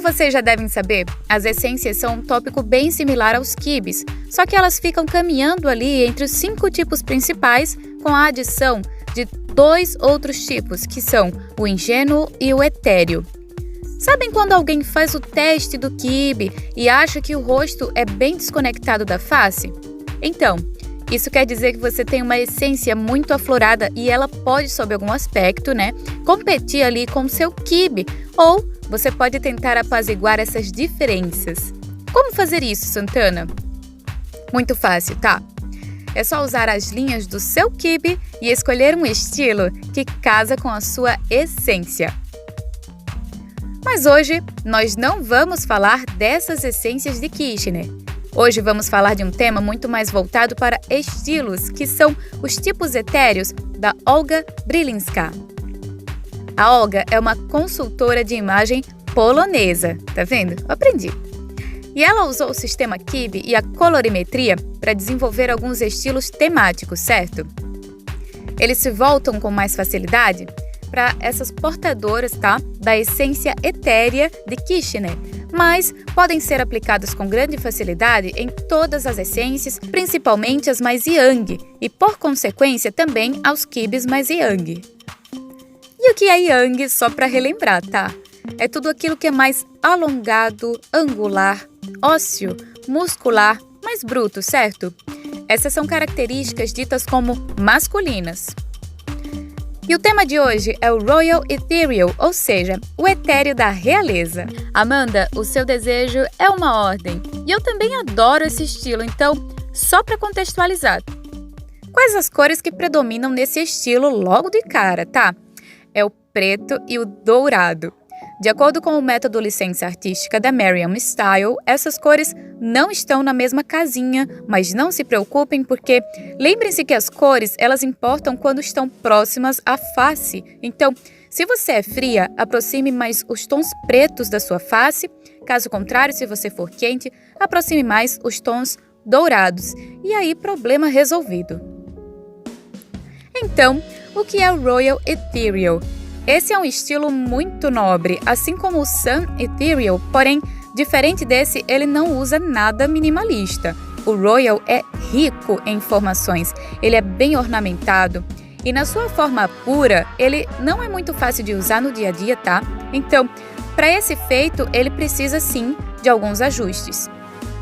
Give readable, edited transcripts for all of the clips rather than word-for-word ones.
vocês já devem saber, as essências são um tópico bem similar aos quibes, só que elas ficam caminhando ali entre os 5 tipos principais com a adição de 2 outros tipos, que são o ingênuo e o etéreo. Sabem quando alguém faz o teste do quibe e acha que o rosto é bem desconectado da face? Então, isso quer dizer que você tem uma essência muito aflorada e ela pode, sob algum aspecto, competir ali com o seu quibe, ou você pode tentar apaziguar essas diferenças. Como fazer isso, Santana? Muito fácil, tá? É só usar as linhas do seu quibe e escolher um estilo que casa com a sua essência. Mas hoje nós não vamos falar dessas essências de Kirchner. Hoje vamos falar de um tema muito mais voltado para estilos, que são os tipos etéreos da Olga Brilinska. A Olga é uma consultora de imagem polonesa, tá vendo? Aprendi. E ela usou o sistema Kibe e a colorimetria para desenvolver alguns estilos temáticos, certo? Eles se voltam com mais facilidade para essas portadoras, da essência etérea de Kirchner, mas podem ser aplicados com grande facilidade em todas as essências, principalmente as mais yang, e por consequência também aos quibes mais yang. E o que é yang, só para relembrar, tá? É tudo aquilo que é mais alongado, angular, ósseo, muscular, mais bruto, certo? Essas são características ditas como masculinas. E o tema de hoje é o Royal Ethereal, ou seja, o etéreo da realeza. Amanda, o seu desejo é uma ordem. E eu também adoro esse estilo, então, só para contextualizar. Quais as cores que predominam nesse estilo logo de cara, tá? É o preto e o dourado. De acordo com o método licença artística da Merriam Style, essas cores não estão na mesma casinha, mas não se preocupem porque lembrem-se que as cores elas importam quando estão próximas à face. Então, se você é fria, aproxime mais os tons pretos da sua face. Caso contrário, se você for quente, aproxime mais os tons dourados. E aí, problema resolvido. Então, o que é o Royal Ethereal? Esse é um estilo muito nobre, assim como o Sun Ethereal, porém, diferente desse, ele não usa nada minimalista. O Royal é rico em informações, ele é bem ornamentado e na sua forma pura, ele não é muito fácil de usar no dia a dia, tá? Então, para esse efeito, ele precisa sim de alguns ajustes.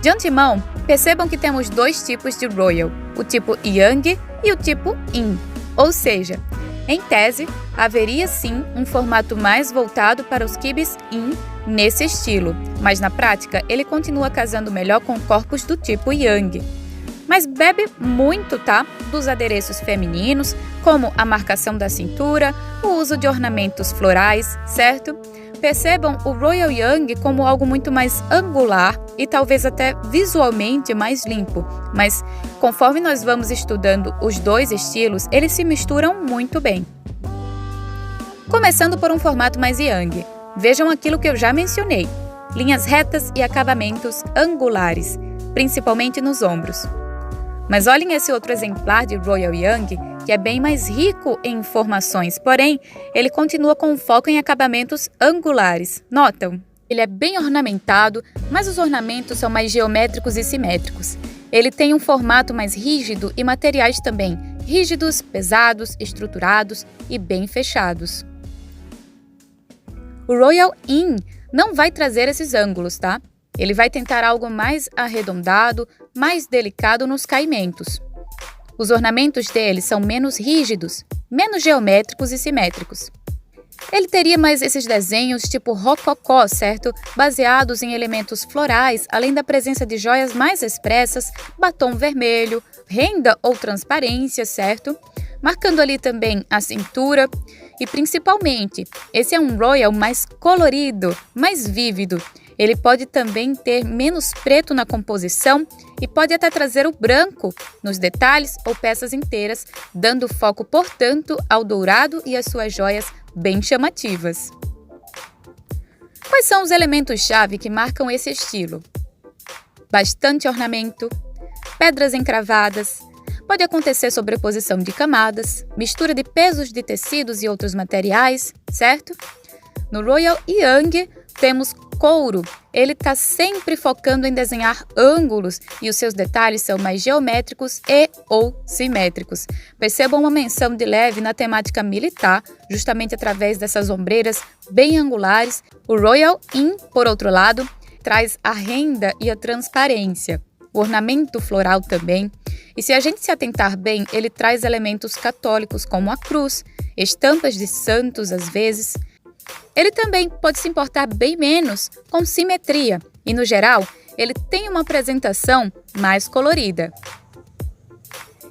De antemão, percebam que temos 2 tipos de Royal, o tipo Yang e o tipo Yin, ou seja, em tese, haveria sim um formato mais voltado para os quibes Yin nesse estilo, mas na prática ele continua casando melhor com corpos do tipo Yang. Mas bebe muito, dos adereços femininos, como a marcação da cintura, o uso de ornamentos florais, certo? Percebam o Royal Yang como algo muito mais angular e talvez até visualmente mais limpo, mas conforme nós vamos estudando os 2 estilos, eles se misturam muito bem. Começando por um formato mais Yang, vejam aquilo que eu já mencionei, linhas retas e acabamentos angulares, principalmente nos ombros. Mas olhem esse outro exemplar de Royal Yang, que é bem mais rico em informações, porém, ele continua com foco em acabamentos angulares. Notam? Ele é bem ornamentado, mas os ornamentos são mais geométricos e simétricos. Ele tem um formato mais rígido e materiais também, rígidos, pesados, estruturados e bem fechados. O Royal Yin não vai trazer esses ângulos, tá? Ele vai tentar algo mais arredondado, mais delicado nos caimentos. Os ornamentos dele são menos rígidos, menos geométricos e simétricos. Ele teria mais esses desenhos tipo rococó, certo? Baseados em elementos florais, além da presença de joias mais expressas, batom vermelho, renda ou transparência, certo? Marcando ali também a cintura. E principalmente, esse é um Royal mais colorido, mais vívido. Ele pode também ter menos preto na composição e pode até trazer o branco nos detalhes ou peças inteiras, dando foco, portanto, ao dourado e às suas joias bem chamativas. Quais são os elementos-chave que marcam esse estilo? Bastante ornamento, pedras encravadas, pode acontecer sobreposição de camadas, mistura de pesos de tecidos e outros materiais, certo? No Royal Yang, temos couro, ele está sempre focando em desenhar ângulos e os seus detalhes são mais geométricos e ou simétricos. Percebam uma menção de leve na temática militar, justamente através dessas ombreiras bem angulares. O Royal Inn, por outro lado, traz a renda e a transparência. O ornamento floral também. E se a gente se atentar bem, ele traz elementos católicos como a cruz, estampas de santos às vezes. Ele também pode se importar bem menos com simetria e, no geral, ele tem uma apresentação mais colorida.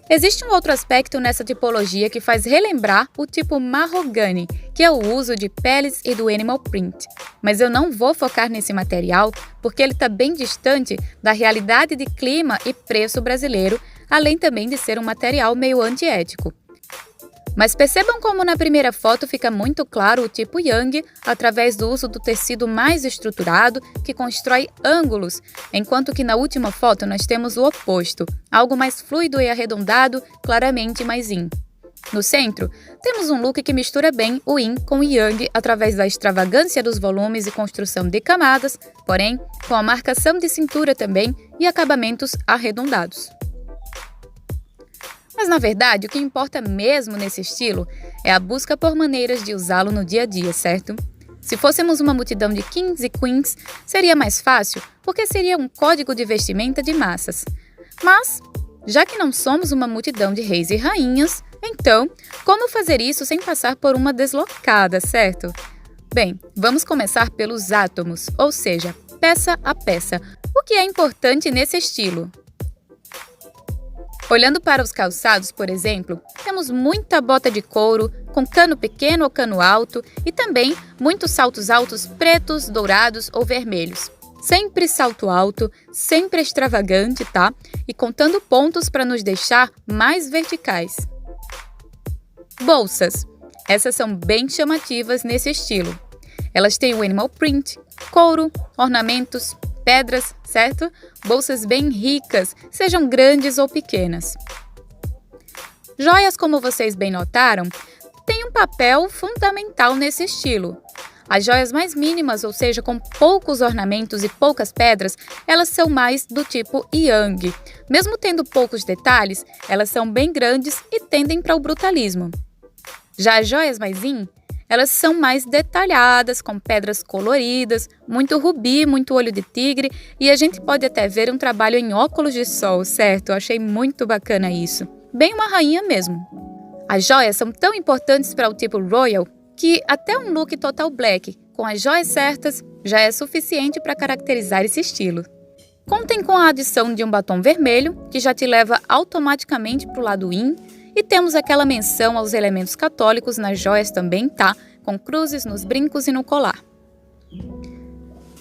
Existe um outro aspecto nessa tipologia que faz relembrar o tipo mahogany, que é o uso de peles e do animal print. Mas eu não vou focar nesse material porque ele está bem distante da realidade de clima e preço brasileiro, além também de ser um material meio antiético. Mas percebam como na primeira foto fica muito claro o tipo Yang através do uso do tecido mais estruturado que constrói ângulos, enquanto que na última foto nós temos o oposto, algo mais fluido e arredondado, claramente mais Yin. No centro, temos um look que mistura bem o Yin com o Yang através da extravagância dos volumes e construção de camadas, porém com a marcação de cintura também e acabamentos arredondados. Mas, na verdade, o que importa mesmo nesse estilo é a busca por maneiras de usá-lo no dia a dia, certo? Se fôssemos uma multidão de kings e queens, seria mais fácil, porque seria um código de vestimenta de massas. Mas, já que não somos uma multidão de reis e rainhas, então, como fazer isso sem passar por uma deslocada, certo? Bem, vamos começar pelos átomos, ou seja, peça a peça. O que é importante nesse estilo? Olhando para os calçados, por exemplo, temos muita bota de couro, com cano pequeno ou cano alto, e também muitos saltos altos pretos, dourados ou vermelhos. Sempre salto alto, sempre extravagante, tá? E contando pontos para nos deixar mais verticais. Bolsas. Essas são bem chamativas nesse estilo. Elas têm o animal print, couro, ornamentos, pedras, certo? Bolsas bem ricas, sejam grandes ou pequenas. Joias, como vocês bem notaram, têm um papel fundamental nesse estilo. As joias mais mínimas, ou seja, com poucos ornamentos e poucas pedras, elas são mais do tipo Yang. Mesmo tendo poucos detalhes, elas são bem grandes e tendem para o brutalismo. Já as joias mais Yin, elas são mais detalhadas, com pedras coloridas, muito rubi, muito olho de tigre, e a gente pode até ver um trabalho em óculos de sol, certo? Eu achei muito bacana isso. Bem uma rainha mesmo. As joias são tão importantes para o tipo Royal que até um look total black, com as joias certas, já é suficiente para caracterizar esse estilo. Contem com a adição de um batom vermelho, que já te leva automaticamente para o lado Yin, e temos aquela menção aos elementos católicos nas joias também, tá? Com cruzes nos brincos e no colar.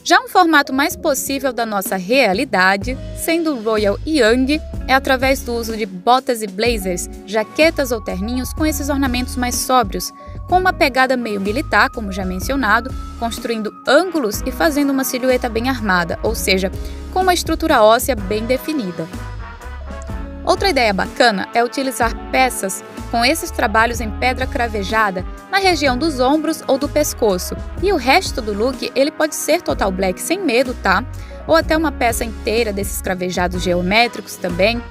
Já um formato mais possível da nossa realidade, sendo o Royal Yang, é através do uso de botas e blazers, jaquetas ou terninhos com esses ornamentos mais sóbrios, com uma pegada meio militar, como já mencionado, construindo ângulos e fazendo uma silhueta bem armada, ou seja, com uma estrutura óssea bem definida. Outra ideia bacana é utilizar peças com esses trabalhos em pedra cravejada na região dos ombros ou do pescoço. E o resto do look ele pode ser total black sem medo, tá? Ou até uma peça inteira desses cravejados geométricos também.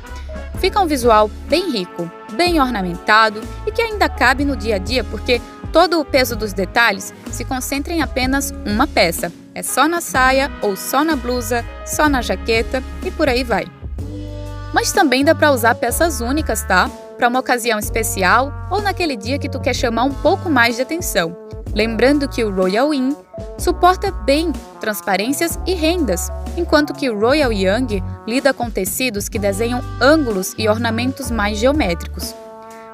Fica um visual bem rico, bem ornamentado e que ainda cabe no dia a dia porque todo o peso dos detalhes se concentra em apenas uma peça. É só na saia ou só na blusa, só na jaqueta e por aí vai. Mas também dá para usar peças únicas, tá? Para uma ocasião especial ou naquele dia que tu quer chamar um pouco mais de atenção. Lembrando que o Royal Inn suporta bem transparências e rendas, enquanto que o Royal Yang lida com tecidos que desenham ângulos e ornamentos mais geométricos.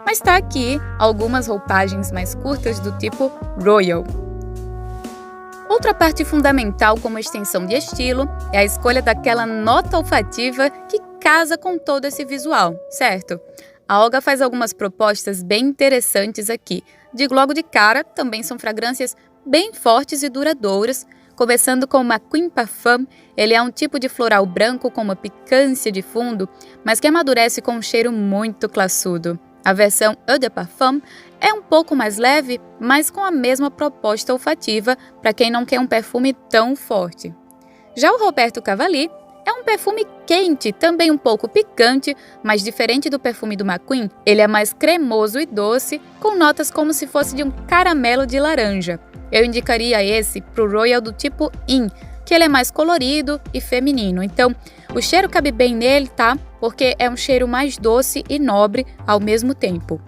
Mas tá aqui algumas roupagens mais curtas do tipo Royal. Outra parte fundamental como extensão de estilo é a escolha daquela nota olfativa que casa com todo esse visual, certo? A Olga faz algumas propostas bem interessantes aqui. Digo logo de cara, também são fragrâncias bem fortes e duradouras, começando com uma Queen Parfum. Ele é um tipo de floral branco com uma picância de fundo, mas que amadurece com um cheiro muito classudo. A versão Eau de Parfum é um pouco mais leve, mas com a mesma proposta olfativa para quem não quer um perfume tão forte. Já o Roberto Cavalli é um perfume quente, também um pouco picante, mas diferente do perfume do McQueen, ele é mais cremoso e doce, com notas como se fosse de um caramelo de laranja. Eu indicaria esse para o Royal do tipo In, que ele é mais colorido e feminino. Então, o cheiro cabe bem nele, tá? Porque é um cheiro mais doce e nobre ao mesmo tempo.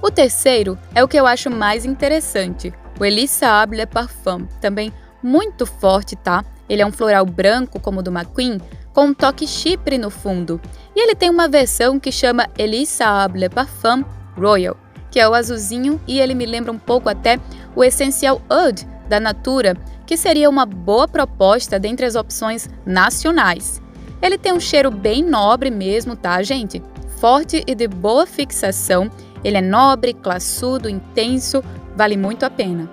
O terceiro é o que eu acho mais interessante, o Elisable Parfum, também muito forte, tá? Ele é um floral branco como o do McQueen, com um toque chipre no fundo. E ele tem uma versão que chama Elisable Parfum Royal, que é o azulzinho, e ele me lembra um pouco até o Essential Oud da Natura, que seria uma boa proposta dentre as opções nacionais. Ele tem um cheiro bem nobre mesmo, tá, gente? Forte e de boa fixação. Ele é nobre, classudo, intenso, vale muito a pena.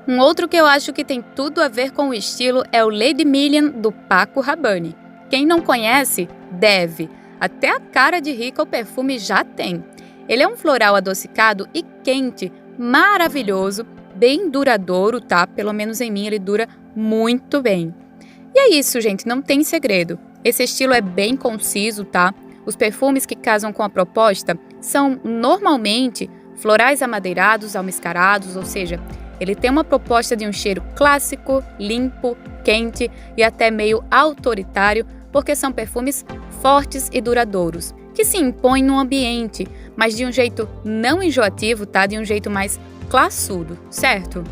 Um outro que eu acho que tem tudo a ver com o estilo é o Lady Million do Paco Rabanne. Quem não conhece, deve. Até a cara de rica o perfume já tem. Ele é um floral adocicado e quente, maravilhoso, bem duradouro, tá? Pelo menos em mim ele dura muito bem. E é isso, gente, não tem segredo. Esse estilo é bem conciso, tá? Os perfumes que casam com a proposta são normalmente florais amadeirados, almiscarados, ou seja, ele tem uma proposta de um cheiro clássico, limpo, quente e até meio autoritário, porque são perfumes fortes e duradouros, que se impõem no ambiente, mas de um jeito não enjoativo, tá? De um jeito mais classudo, certo?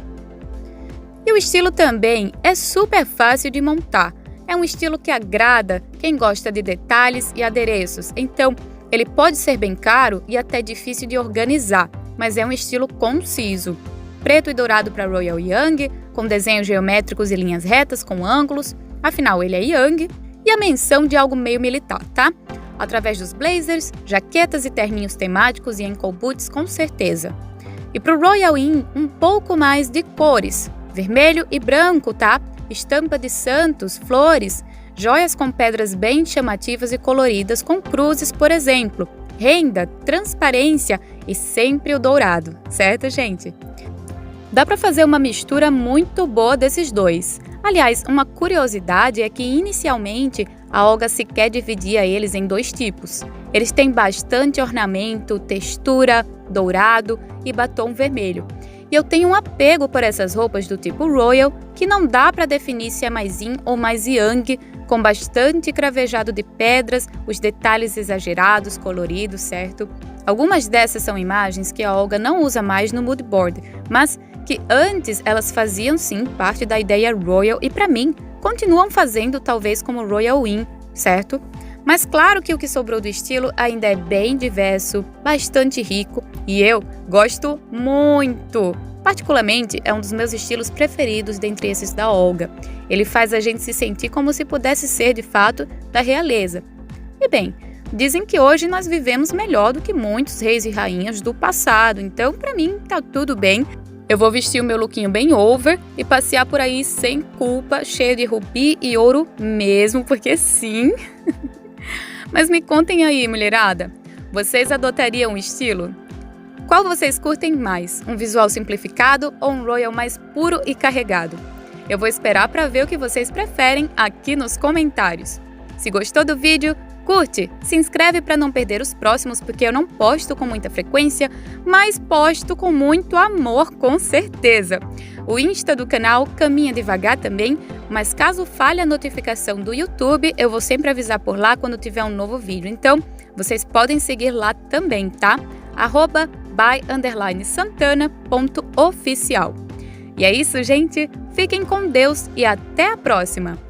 E o estilo também é super fácil de montar. É um estilo que agrada quem gosta de detalhes e adereços, então ele pode ser bem caro e até difícil de organizar, mas é um estilo conciso. Preto e dourado para Royal Young, com desenhos geométricos e linhas retas com ângulos, afinal ele é Young, e a menção de algo meio militar, tá? Através dos blazers, jaquetas e terninhos temáticos e ankle boots com certeza. E para o Royal Inn, um pouco mais de cores, vermelho e branco, tá? Estampa de santos, flores, joias com pedras bem chamativas e coloridas com cruzes, por exemplo, renda, transparência e sempre o dourado, certo, gente? Dá para fazer uma mistura muito boa desses dois. Aliás, uma curiosidade é que inicialmente a Olga sequer dividia eles em dois tipos. Eles têm bastante ornamento, textura, dourado e batom vermelho. E eu tenho um apego por essas roupas do tipo Royal, que não dá para definir se é mais Yin ou mais Yang, com bastante cravejado de pedras, os detalhes exagerados, coloridos, certo? Algumas dessas são imagens que a Olga não usa mais no mood board, mas que antes elas faziam sim parte da ideia Royal e para mim continuam fazendo talvez como Royal Inn, certo? Mas claro que o que sobrou do estilo ainda é bem diverso, bastante rico e eu gosto muito. Particularmente, é um dos meus estilos preferidos dentre esses da Olga. Ele faz a gente se sentir como se pudesse ser, de fato, da realeza. E bem, dizem que hoje nós vivemos melhor do que muitos reis e rainhas do passado, então para mim tá tudo bem. Eu vou vestir o meu lookinho bem over e passear por aí sem culpa, cheio de rubi e ouro mesmo, porque sim. Mas me contem aí, mulherada, vocês adotariam um estilo? Qual vocês curtem mais, um visual simplificado ou um Royal mais puro e carregado? Eu vou esperar para ver o que vocês preferem aqui nos comentários. Se gostou do vídeo, curte, se inscreve para não perder os próximos, porque eu não posto com muita frequência, mas posto com muito amor, com certeza. O Insta do canal caminha devagar também, mas caso falhe a notificação do YouTube, eu vou sempre avisar por lá quando tiver um novo vídeo. Então, vocês podem seguir lá também, tá? @by_santana.oficial. E é isso, gente. Fiquem com Deus e até a próxima!